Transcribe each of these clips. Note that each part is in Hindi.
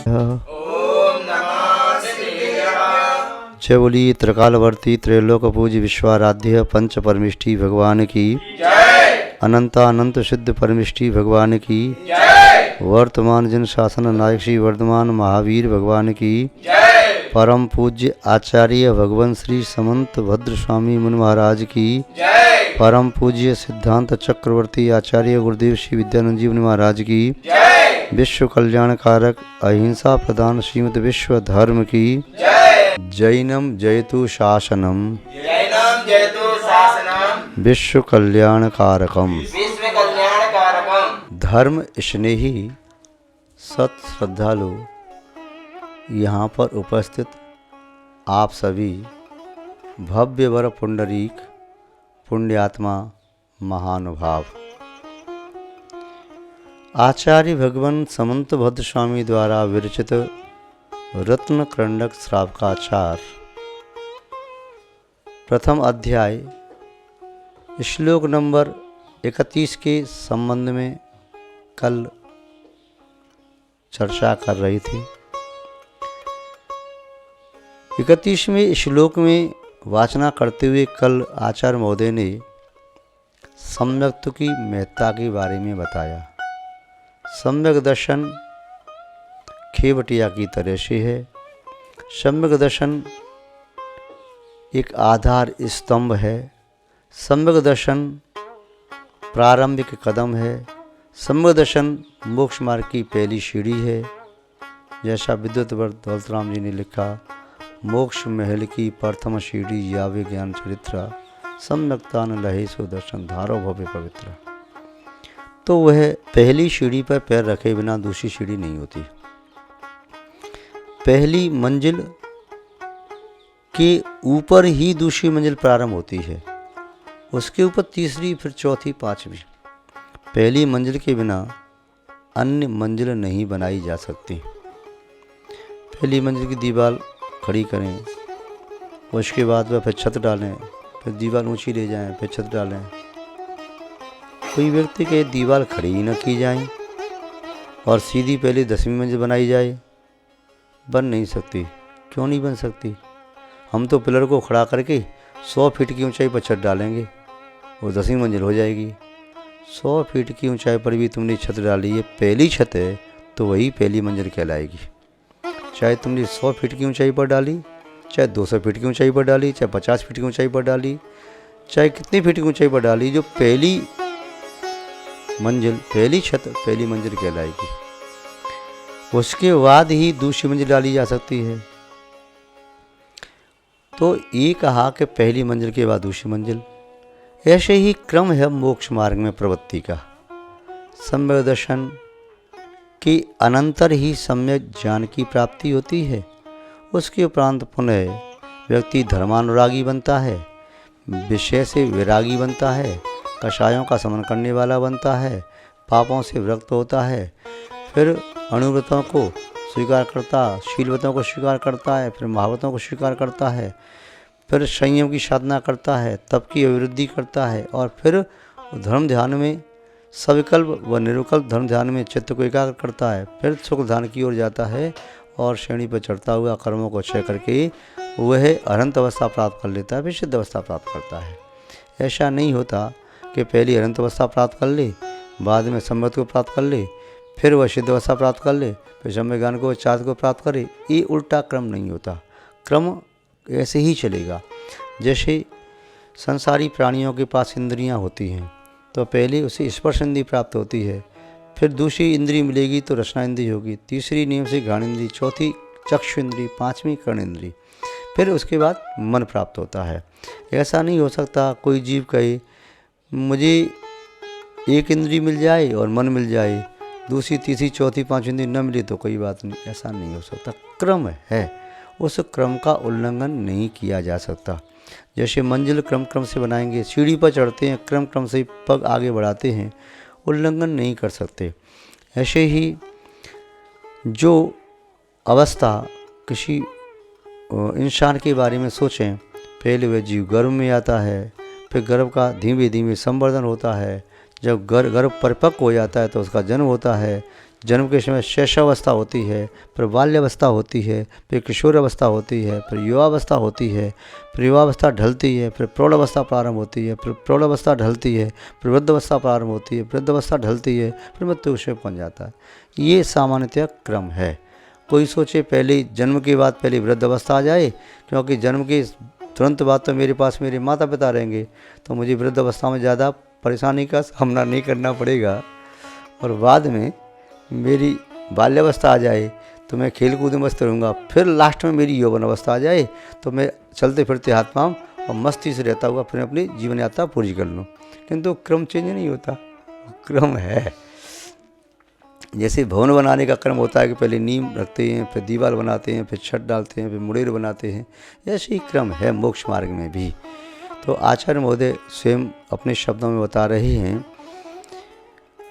ओम नमः शिवाय। जय बोली त्रिकालवर्ती त्रैलोक पूज्य विश्वाराध्य पंच परमिष्ठी भगवान की जय। अनंतानंत सिद्ध परमिष्ठी भगवान की जय। वर्तमान जन शासन नायक श्री वर्धमान महावीर भगवान की जय। परम पूज्य आचार्य भगवान श्री समंत भद्र स्वामी मुनि महाराज की जय। परम पूज्य सिद्धांत चक्रवर्ती आचार्य गुरुदेव श्री विद्यानंद जी मुनि महाराज की जय। विश्व कल्याण कारक अहिंसा प्रधान श्रीमद विश्व धर्म की जय। जैनम जयतु शासनम जैनम जयतु शासनम विश्व कल्याण कारकम विश्व कल्याण कारकम। धर्म स्नेही सत श्रद्धालु यहाँ पर उपस्थित आप सभी भव्य वर पुंडरीक पुण्यात्मा महानुभाव आचार्य भगवान समंत भद्र स्वामी द्वारा विरचित रत्न क्रंडक श्रावकाचार प्रथम अध्याय श्लोक नंबर 31 के संबंध में कल चर्चा कर रही थी। 31वें श्लोक में वाचना करते हुए कल आचार्य महोदय ने सम्यक्त्व की महत्ता के बारे में बताया। सम्यक दर्शन खेवटिया की तरह से है। सम्यक दर्शन एक आधार स्तंभ है। सम्यक दर्शन प्रारंभिक कदम है। सम्यक दर्शन मोक्ष मार्ग की पहली सीढ़ी है। जैसा विद्युत दौलतराम जी ने लिखा, मोक्ष महल की प्रथम सीढ़ी यावे ज्ञान चरित्र, सम्यक्तान लहे सो दर्शन धारो भव्य पवित्र। तो वह पहली सीढ़ी पर पैर रखे बिना दूसरी सीढ़ी नहीं होती। पहली मंजिल के ऊपर ही दूसरी मंजिल प्रारंभ होती है, उसके ऊपर तीसरी, फिर चौथी, पांचवी। पहली मंजिल के बिना अन्य मंजिल नहीं बनाई जा सकती। पहली मंजिल की दीवार खड़ी करें, उसके बाद वह फिर छत डालें, फिर दीवार ऊंची ले जाएं, फिर छत डालें। कोई व्यक्ति के दीवार खड़ी ही न की जाए और सीधी पहले 10वीं मंजिल बनाई जाए, बन नहीं सकती। क्यों नहीं बन सकती? हम तो पिलर को खड़ा करके 100 फीट की ऊंचाई पर छत डालेंगे, वो 10वीं मंजिल हो जाएगी। 100 फीट की ऊंचाई पर भी तुमने छत डाली है, पहली छत है, तो वही पहली मंजिल कहलाएगी। चाहे तुमने 100 फीट की ऊंचाई पर डाली, चाहे 200 फीट की ऊंचाई पर डाली, चाहे 50 फीट की ऊंचाई पर डाली, चाहे कितनी फीट की ऊंचाई पर डाली, जो पहली मंजिल, पहली छत, पहली मंजिल कहलाएगी। उसके बाद ही दूसरी मंजिल डाली जा सकती है। तो ये कहा कि पहली मंजिल के बाद दूसरी मंजिल। ऐसे ही क्रम है मोक्ष मार्ग में प्रवृत्ति का। सम्यक दर्शन के अनंतर ही सम्यक ज्ञान की प्राप्ति होती है। उसके उपरांत पुनः व्यक्ति धर्मानुरागी बनता है, विषय से विरागी बनता है, कषायों का समन करने वाला बनता है, पापों से विरक्त होता है, फिर अनुव्रतों को स्वीकार करता, शीलव्रतों को स्वीकार करता है, फिर महाव्रतों को स्वीकार करता है, फिर संयम की साधना करता है, तप की अभिवृद्धि करता है, और फिर धर्म ध्यान में सविकल्प व निर्विकल्प धर्म ध्यान में चित्त को एकाग्र करता है, फिर सुख ध्यान की ओर जाता है और श्रेणी पर चढ़ता हुआ कर्मों को क्षय करके वह अनंत अवस्था प्राप्त कर लेता है, फिर सिद्ध अवस्था प्राप्त करता है। ऐसा नहीं होता कि पहली अनंत अवस्था प्राप्त कर ले, बाद में सम्यक को प्राप्त कर ले, फिर वह सिद्ध अवस्था प्राप्त कर ले, फिर सम्यक ज्ञान को चार्ज को प्राप्त करे। ये उल्टा क्रम नहीं होता। क्रम ऐसे ही चलेगा। जैसे संसारी प्राणियों के पास इंद्रियां होती हैं, तो पहले उसे स्पर्श इंद्रिय प्राप्त होती है, फिर दूसरी इंद्रिय मिलेगी तो रसना इंद्रिय होगी, तीसरी नियम से घ्राण इंद्रिय, चौथी चक्षु इंद्रिय, पांचवी कर्ण इंद्रिय, फिर उसके बाद मन प्राप्त होता है। ऐसा नहीं हो सकता कोई जीव कहे मुझे एक इंद्रिय मिल जाए और मन मिल जाए, दूसरी, तीसरी, चौथी, पांचवी इंद्रिय न मिले तो कोई बात नहीं। ऐसा नहीं हो सकता। क्रम है, उस क्रम का उल्लंघन नहीं किया जा सकता। जैसे मंजिल क्रम क्रम से बनाएंगे, सीढ़ी पर चढ़ते हैं, क्रम क्रम से पग आगे बढ़ाते हैं, उल्लंघन नहीं कर सकते। ऐसे ही जो अवस्था किसी इंसान के बारे में सोचें, पहले वह जीव गर्भ में आता है, फिर गर्भ का धीमे धीमे संवर्धन होता है, जब गर्भ परिपक्व हो जाता है तो उसका जन्म होता है, जन्म के समय शैशवावस्था होती है, फिर बाल्यावस्था होती है, फिर किशोरावस्था होती है, फिर युवावस्था होती है, फिर युवावस्था ढलती है, फिर प्रौढ़ावस्था प्रारंभ होती है, फिर प्रौढ़ावस्था ढलती है, फिर वृद्धावस्था प्रारंभ होती है, वृद्धावस्था ढलती है, फिर मृत्यु विषय पहुँच जाता है। ये सामान्यतः क्रम है। कोई सोचे पहले जन्म के बाद पहले वृद्धावस्था आ जाए, क्योंकि जन्म के तुरंत बाद तो मेरे पास मेरे माता पिता रहेंगे, तो मुझे वृद्धावस्था में ज़्यादा परेशानी का सामना नहीं करना पड़ेगा, और बाद में मेरी बाल्यावस्था आ जाए तो मैं खेल कूद में मस्त रहूँगा, फिर लास्ट में मेरी यौवन अवस्था आ जाए तो मैं चलते फिरते हाथ पाँव और मस्ती से रहता हुआ फिर अपनी जीवन यात्रा पूरी कर लूँ। किंतु क्रम चेंज नहीं होता, क्रम है। जैसे भवन बनाने का क्रम होता है कि पहले नींव रखते हैं, फिर दीवार बनाते हैं, फिर छत डालते हैं, फिर मुड़ेर बनाते हैं, ऐसे ही क्रम है मोक्ष मार्ग में भी। तो आचार्य महोदय स्वयं अपने शब्दों में बता रहे हैं,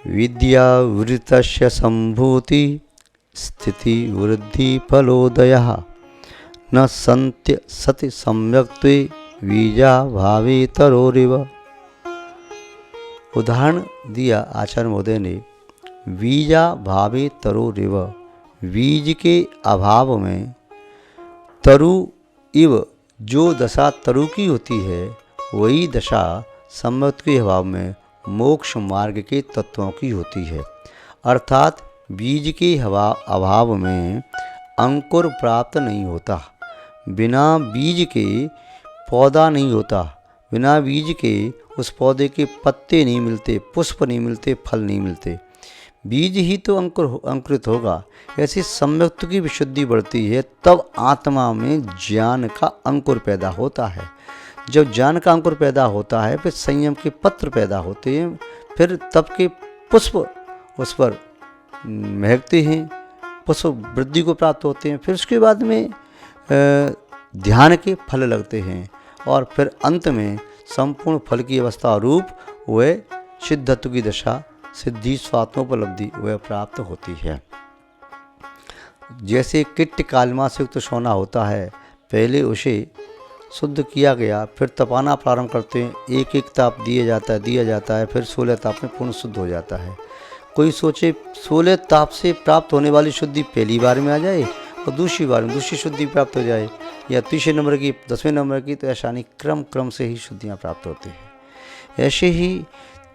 विद्या वृत्तस्य संभूति स्थिति वृद्धि फलोदयः न संत्य सति सम्यक्त्वे बीजा भावे तरोरिव। उदाहरण दिया आचार्य महोदय ने, बीजा भावे तरोरिव, बीज के अभाव में तरु इव जो दशा तरु की होती है वही दशा सम्यक्त के अभाव में मोक्ष मार्ग के तत्वों की होती है। अर्थात बीज के अभाव में अंकुर प्राप्त नहीं होता, बिना बीज के पौधा नहीं होता, बिना बीज के उस पौधे के पत्ते नहीं मिलते, पुष्प नहीं मिलते, फल नहीं मिलते। बीज ही तो अंकुरित होगा। ऐसी सम्यक्त की विशुद्धि बढ़ती है तब आत्मा में ज्ञान का अंकुर पैदा होता है। जब ज्ञान का अंकुर पैदा होता है फिर संयम के पत्र पैदा होते हैं, फिर तब के पुष्प उस पर महकते हैं, पुष्प वृद्धि को प्राप्त होते हैं, फिर उसके बाद में ध्यान के फल लगते हैं, और फिर अंत में संपूर्ण फल की अवस्था रूप वह सिद्धत्व की दशा, सिद्धि स्वात्मोपलब्धि वह प्राप्त होती है। जैसे किट्ट कालमा से युक्त सोना होता है, पहले उसे शुद्ध किया गया, फिर तपाना प्रारंभ करते हैं, एक एक ताप दिया जाता है, फिर 16 ताप में पूर्ण शुद्ध हो जाता है। कोई सोचे 16 ताप से प्राप्त होने वाली शुद्धि पहली बार में आ जाए और दूसरी बार में दूसरी शुद्धि प्राप्त हो जाए, या तीसरे नंबर की 10वें नंबर की, तो ऐसा नहीं, क्रम क्रम से ही शुद्धियाँ प्राप्त होती हैं। ऐसे ही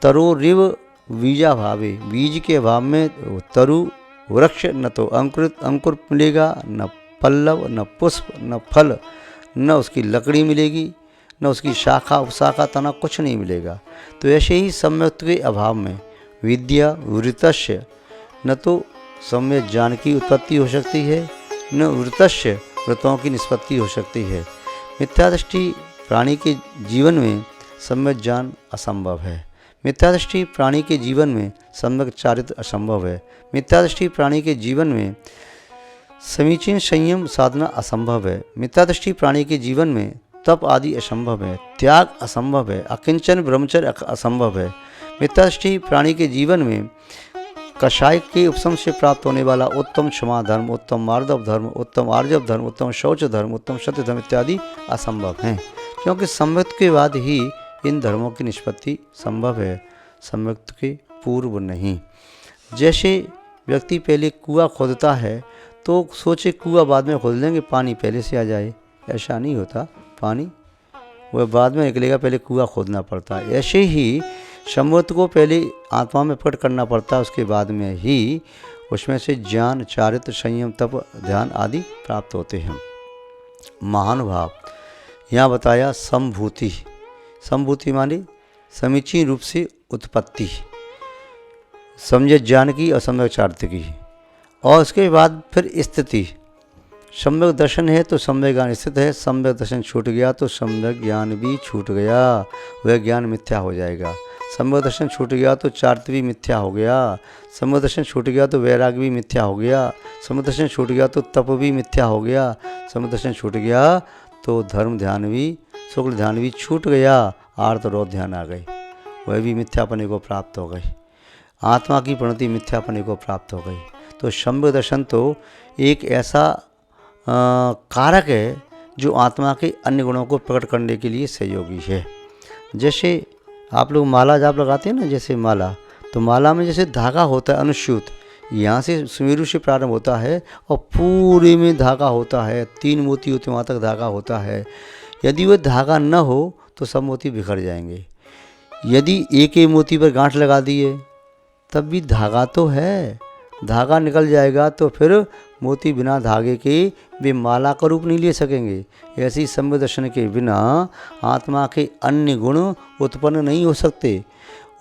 तरोरिव बीजा भावे, बीज के अभाव में तरु वृक्ष न तो अंकुर मिलेगा, न पल्लव, न पुष्प, न फल, न उसकी लकड़ी मिलेगी, न उसकी शाखा उपशाखा तना, कुछ नहीं मिलेगा। तो ऐसे ही सम्यक्त के अभाव में विद्या वृतस्य न तो सम्यक ज्ञान की उत्पत्ति हो सकती है, न वृतस्य व्रतों की निष्पत्ति हो सकती है। मिथ्यादृष्टि प्राणी के जीवन में सम्यक ज्ञान असंभव है, मिथ्यादृष्टि प्राणी के जीवन में सम्यक चारित्र असंभव है, मिथ्यादृष्टि प्राणी के जीवन में समीचीन संयम साधना असंभव है, मिथ्यादृष्टि प्राणी के जीवन में तप आदि असंभव है, त्याग असंभव है, अकिंचन ब्रह्मचर्य असंभव है। मिथ्यादृष्टि प्राणी के जीवन में कषाय के उपशम से प्राप्त होने वाला उत्तम क्षमा धर्म, उत्तम मार्दव धर्म, उत्तम आर्जव धर्म, उत्तम शौच धर्म, उत्तम सत्य धर्म इत्यादि असंभव हैं, क्योंकि सम्यक्त के बाद ही इन धर्मों की निष्पत्ति संभव है, सम्यक्त के पूर्व नहीं। जैसे व्यक्ति पहले कुआं खोदता है तो सोचे कुआं बाद में खोद लेंगे, पानी पहले से आ जाए, ऐसा नहीं होता, पानी वह बाद में निकलेगा, पहले कुआं खोदना पड़ता है। ऐसे ही सम्यक्त को पहले आत्मा में प्रकट करना पड़ता है, उसके बाद में ही उसमें से ज्ञान चारित्र संयम तप ध्यान आदि प्राप्त होते हैं। महानुभाव यहाँ बताया संभूति, संभूति मानी समीचीन रूप से उत्पत्ति, सम्यक ज्ञान की और सम्यक चारित्र की, और उसके बाद फिर स्थिति। सम्यक दर्शन है तो सम्यक ज्ञान स्थित है, सम्यक दर्शन छूट गया तो सम्यक ज्ञान भी छूट गया, वह ज्ञान मिथ्या हो जाएगा। सम्यक दर्शन छूट गया तो चारित्र भी मिथ्या हो गया, सम्यक दर्शन छूट गया तो वैराग भी मिथ्या हो गया, सम्यक दर्शन छूट गया तो तप भी मिथ्या हो गया, सम्यक दर्शन छूट गया तो धर्म ध्यान भी, शुक्ल ध्यान भी छूट गया, आर्त रोध ध्यान आ गई, वह भी मिथ्यापने को प्राप्त हो गई, आत्मा की प्रणति मिथ्यापने को प्राप्त हो गई। तो सम्यक दर्शन तो एक ऐसा कारक है जो आत्मा के अन्य गुणों को प्रकट करने के लिए सहयोगी है। जैसे आप लोग माला जाप लगाते हैं ना, जैसे माला, तो माला में जैसे धागा होता है अनुस्यूत, यहाँ से सुमेरु से प्रारंभ होता है और पूरे में धागा होता है, 3 मोती होते वहाँ तक धागा होता है। यदि वह धागा न हो तो सब मोती बिखर जाएंगे। यदि एक ही मोती पर गांठ लगा दिए तब भी धागा तो है, धागा निकल जाएगा तो फिर मोती बिना धागे के वे माला का रूप नहीं ले सकेंगे। ऐसे ही सम्यक दर्शन के बिना आत्मा के अन्य गुण उत्पन्न नहीं हो सकते।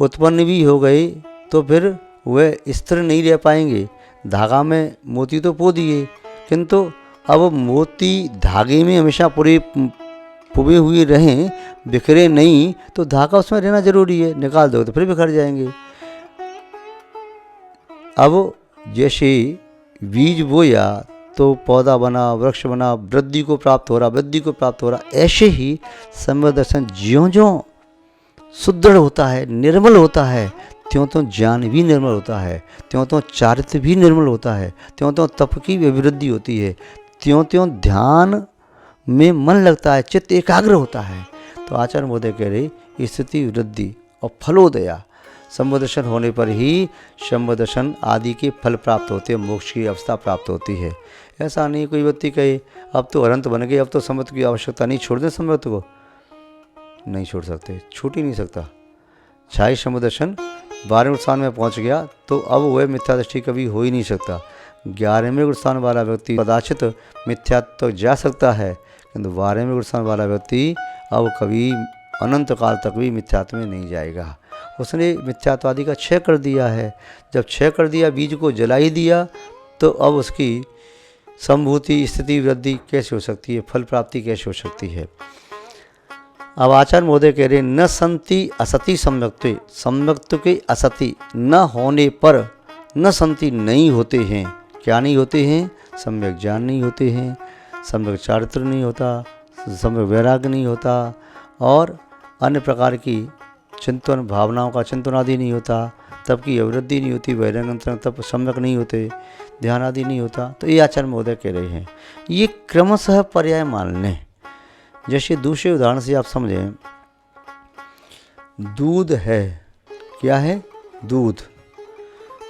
उत्पन्न भी हो गए तो फिर वह स्थिर नहीं रह पाएंगे। धागा में मोती तो पो दिए, किंतु अब मोती धागे में हमेशा पूरे पुबे हुए रहें, बिखरे नहीं, तो धागा उसमें रहना जरूरी है। निकाल दो तो फिर बिखर जाएंगे। अब जैसे बीज बोया तो पौधा बना, वृक्ष बना, वृद्धि को प्राप्त हो रहा, ऐसे ही सम्यक दर्शन ज्यों ज्यों सुदृढ़ होता है, निर्मल होता है, त्यों त्यों ज्ञान भी निर्मल होता है, त्यों त्यों चारित्र भी निर्मल होता है, त्यों त्यों तप की अभिवृद्धि होती है, त्यों त्यों ध्यान में मन लगता है, चित्त एकाग्र होता है। तो आचार्य महोदय कह रहे स्थिति वृद्धि और फलोदया सम्यक दर्शन होने पर ही सम्यक दर्शन आदि के फल प्राप्त होते हैं, मोक्ष की अवस्था प्राप्त होती है। ऐसा नहीं कोई व्यक्ति कहे अब तो अनंत बन गए, अब तो सम्यक की आवश्यकता नहीं, छोड़ दें सम्यक को। नहीं छोड़ सकते, छूट ही नहीं सकता। छाई सम्यक दर्शन 12वें स्थान में पहुंच गया तो अब वह मिथ्या दृष्टि कभी हो ही नहीं सकता। 11वें स्थान वाला व्यक्ति कदाचित मिथ्या तक जा सकता है, किंतु 12वें स्थान वाला व्यक्ति अब कभी अनंत काल तक भी मिथ्यात्व में नहीं जाएगा। उसने मिथ्यात्वादि का क्षय कर दिया है। जब क्षय कर दिया, बीज को जला ही दिया, तो अब उसकी संभूति स्थिति वृद्धि कैसे हो सकती है, फल प्राप्ति कैसे हो सकती है। अब आचार्य महोदय कह रहे न संति असति सम्यक्त्वे, सम्यक्त्व के असति न होने पर न संति नहीं होते हैं। क्या नहीं होते हैं? सम्यक ज्ञान नहीं होते हैं, सम्यक चारित्र नहीं होता, सम्यक वैराग्य नहीं होता, और अन्य प्रकार की चिंतन भावनाओं का चिंतन आदि नहीं होता, तप की अभिवृद्धि नहीं होती, वैराग्य तप सम्यक नहीं होते, ध्यान आदि नहीं होता। तो ये आचार्य महोदय कह रहे हैं। ये क्रमशः पर्याय मान लें। जैसे दूसरे उदाहरण से आप समझें, दूध है, क्या है? दूध।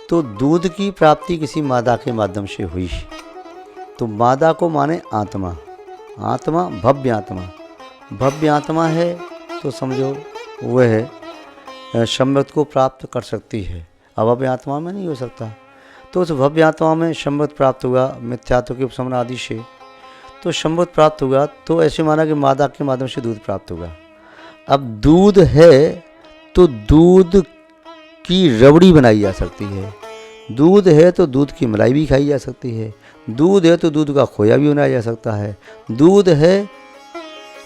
तो दूध की प्राप्ति किसी मादा के माध्यम से हुई, तो मादा को माने आत्मा, आत्मा भव्य आत्मा, भव्य आत्मा है तो समझो वह सम्यक को प्राप्त कर सकती है। अभव्य आत्मा में नहीं हो सकता। तो उस भव्य आत्मा में सम्यक प्राप्त हुआ मिथ्यात्व के उपशमन आदि से, तो सम्यक प्राप्त हुआ, तो ऐसे माना कि मादा के माध्यम से दूध प्राप्त हुआ। अब दूध है तो दूध की रबड़ी बनाई जा सकती है, दूध है तो दूध की मलाई भी खाई जा सकती है, दूध है तो दूध का खोया भी बनाया जा सकता है, दूध है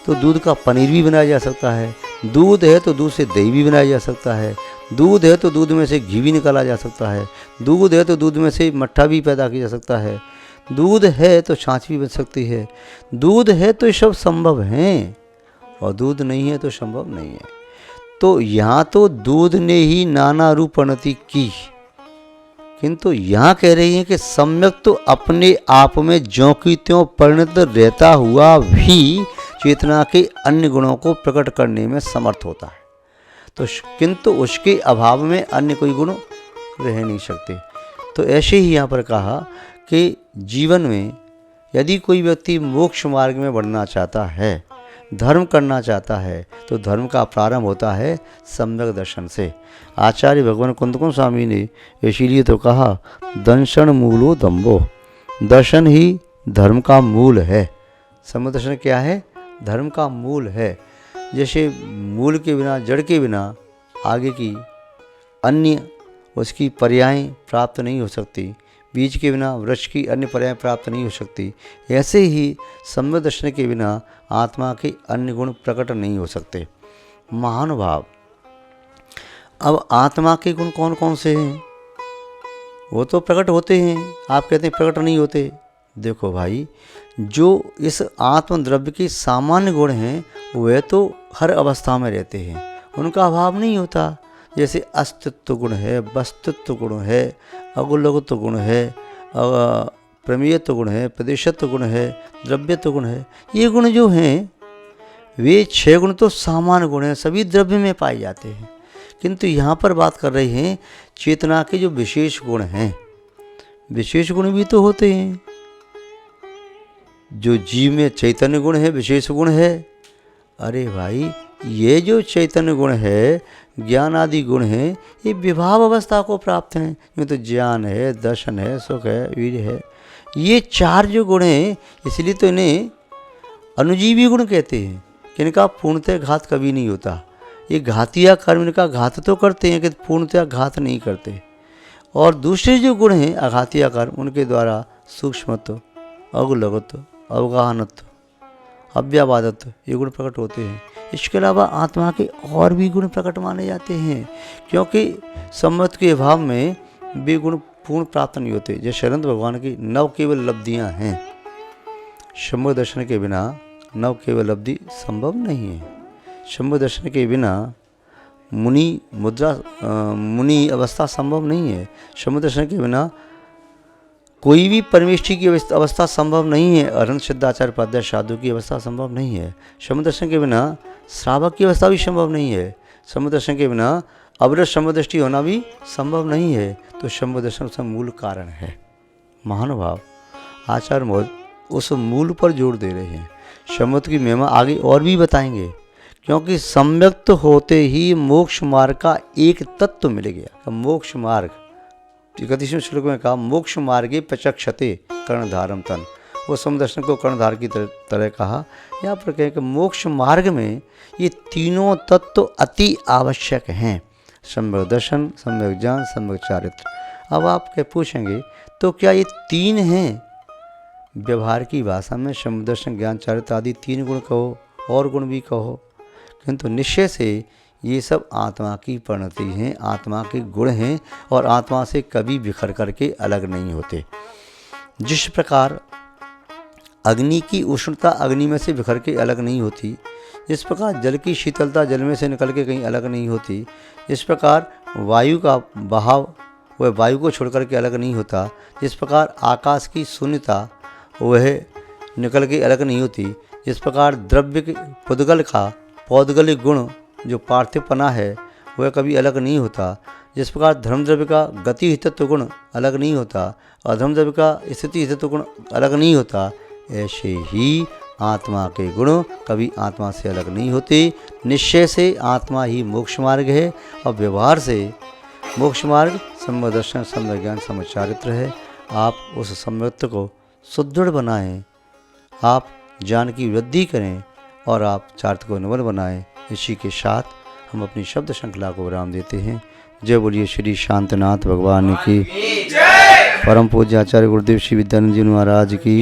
तो दूध का पनीर भी बनाया जा सकता है, दूध है तो दूध से दही भी बनाया जा सकता है, दूध है तो दूध में से घी भी निकाला जा सकता है, दूध है तो दूध में से मट्ठा भी पैदा किया जा सकता है, दूध है तो छाछ भी बन सकती है। दूध है तो ये सब संभव हैं, और दूध नहीं है तो संभव नहीं है। तो यहाँ तो दूध ने ही नाना रूप परिणति की, किंतु यहाँ कह रही हैं कि सम्यक तो अपने आप में ज्यों की त्यों परिणत रहता हुआ भी चेतना के अन्य गुणों को प्रकट करने में समर्थ होता है। तो किंतु उसके अभाव में अन्य कोई गुण रह नहीं सकते। तो ऐसे ही यहाँ पर कहा कि जीवन में यदि कोई व्यक्ति मोक्ष मार्ग में बढ़ना चाहता है, धर्म करना चाहता है, तो धर्म का प्रारंभ होता है सम्यक दर्शन से। आचार्य भगवान कुंदकुंज स्वामी ने इसीलिए तो कहा दर्शन मूलो दम्भो, दर्शन ही धर्म का मूल है। सम्यक दर्शन क्या है? धर्म का मूल है। जैसे मूल के बिना, जड़ के बिना आगे की अन्य उसकी पर्यायें प्राप्त नहीं हो सकती, बीज के बिना वृक्ष की अन्य पर्याय प्राप्त नहीं हो सकती, ऐसे ही सम्यक दर्शन के बिना आत्मा के अन्य गुण प्रकट नहीं हो सकते। महानुभाव, अब आत्मा के गुण कौन कौन से हैं? वो तो प्रकट होते हैं, आप कहते हैं प्रकट नहीं होते। देखो भाई, जो इस आत्म द्रव्य के सामान्य गुण हैं वे तो हर अवस्था में रहते हैं, उनका अभाव नहीं होता। जैसे अस्तित्व गुण है, वस्तुत्व गुण है, अगुलगुत्व गुण है, प्रमेयत्व गुण है, प्रदेशत्व गुण है, द्रव्यत्व गुण है। ये गुण जो हैं वे 6 गुण तो सामान्य गुण हैं, सभी द्रव्य में पाए जाते हैं। किंतु यहाँ पर बात कर रहे हैं चेतना के जो विशेष गुण हैं, विशेष गुण भी तो होते हैं। जो जीव में चैतन्य गुण है विशेष गुण है। अरे भाई, ये जो चैतन्य गुण है, ज्ञान आदि गुण है, ये विभाव अवस्था को प्राप्त हैं। ये तो ज्ञान है, दर्शन है, सुख है, वीर है, ये चार जो गुण हैं, इसलिए तो इन्हें अनुजीवी गुण कहते हैं कि इनका पूर्णतः घात कभी नहीं होता। ये घातिया कर्म इनका घात तो करते हैं कि पूर्णतः घात नहीं करते। और दूसरे जो गुण हैं अघातिया कर्म, उनके द्वारा सूक्ष्मत्व, अवलगत्व, अवगाहनत्व, अव्यावादत्व ये गुण प्रकट होते हैं। इसके अलावा आत्मा के और भी गुण प्रकट माने जाते हैं, क्योंकि सम्मत के अभाव में वे गुण पूर्ण प्राप्त नहीं होते। जैसे अनंत भगवान की नव केवल लब्धियाँ हैं, शंभु दर्शन के बिना नव केवल लब्धि संभव नहीं है। शंभु दर्शन के बिना मुनि अवस्था संभव नहीं है। शंभु दर्शन के बिना कोई भी परमेष्ठी की अवस्था संभव नहीं है। अनंत सिद्धाचार्य पाद्य साधु की अवस्था संभव नहीं है। शंभु दर्शन के बिना श्रावक की अवस्था भी संभव नहीं है। शंभु दर्शन के बिना अवरत शंभु दृष्टि होना भी संभव नहीं है। तो शंभु दर्शन उसका मूल कारण है। महानुभाव आचार्य महोदय उस मूल पर जोर दे रहे हैं। शंभु की महिमा आगे और भी बताएंगे, क्योंकि सम्यक्त होते ही मोक्ष मार्ग का एक तत्व मिल गया। मोक्ष मार्ग 31वें श्लोक में कहा, मोक्ष मार्गे प्रचक्षते कर्णधारम तन। वो समदर्शन को कर्णधार की तरह कहा। यहाँ पर कहें कि मोक्ष मार्ग में ये तीनों तत्व अति आवश्यक हैं। सम्यक दर्शन, सम्यक ज्ञान, सम्यक चारित्र। अब आप क्या पूछेंगे, तो क्या ये तीन हैं? व्यवहार की भाषा में सम्यक दर्शन, ज्ञान, चारित्र आदि तीन गुण कहो, और गुण भी कहो, किंतु निश्चय से ये सब आत्मा की परिणति हैं, आत्मा के गुण हैं, और आत्मा से कभी बिखर करके अलग नहीं होते। जिस प्रकार अग्नि की उष्णता अग्नि में से बिखर के अलग नहीं होती, जिस प्रकार जल की शीतलता जल में से निकल के कहीं अलग नहीं होती, जिस प्रकार वायु का बहाव वह वायु को छोड़ करके अलग नहीं होता, जिस प्रकार आकाश की शून्यता वह निकल के अलग नहीं होती, जिस प्रकार द्रव्य के पुद्गल का पौद्गलिक गुण जो पार्थिवपना है वह कभी अलग नहीं होता, जिस प्रकार धर्म द्रव्य का गति हितत्व गुण अलग नहीं होता, अधर्म द्रव्य का स्थिति हितत्व गुण अलग नहीं होता, ऐसे ही आत्मा के गुण कभी आत्मा से अलग नहीं होते। निश्चय से आत्मा ही मोक्ष मार्ग है, और व्यवहार से मोक्ष मार्ग सम्यक दर्शन, सम्यक ज्ञान, सम्यक चारित्र है। आप उस सम्यक्त्व को सुदृढ़ बनाएं, आप ज्ञान की वृद्धि करें, और आप चारित्र को निर्मल बनाएं। इसी के साथ हम अपनी शब्द श्रृंखला को विराम देते हैं। जय बोलिए श्री शांतनाथ भगवान की, परम पूज्य आचार्य गुरुदेव श्री विद्यानंद जी महाराज की।